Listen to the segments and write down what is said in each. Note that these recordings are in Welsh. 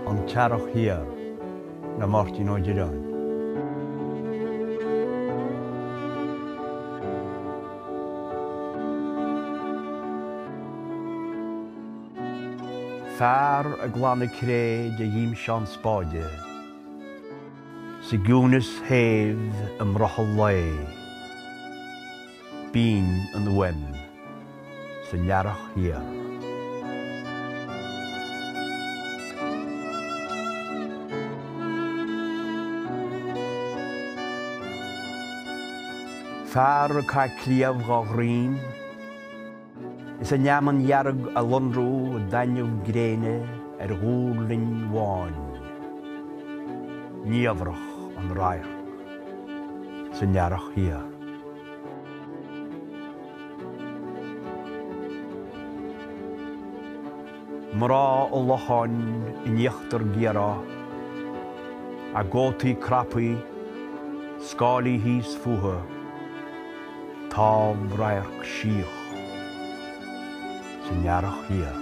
an tearach hir na Martin O'Donnell. Fear a glanna cré de dhím sean spáide, sa gúnas héamh am rothal lé, bín an wem, sa nearach hir. Fear a cael cliaf gá ghrín, is a neaman iarag a lonrú a dainneamh gréine gúrlinn bháin. Níomhrach an ráich, sa nearach hir. Mrá ó lochan I níochtar giara, a gótaí crapaí, scálaí híos fuha, tábh ráich síoch, sa nearach hir.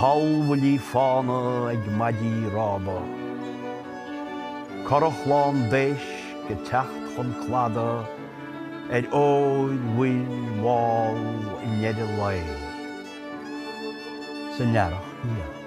Talmhaillí fána ag maidí rába, corachlán déis go teacht chun clada óid bhuiil máil I neidir lé, sa nearach hir.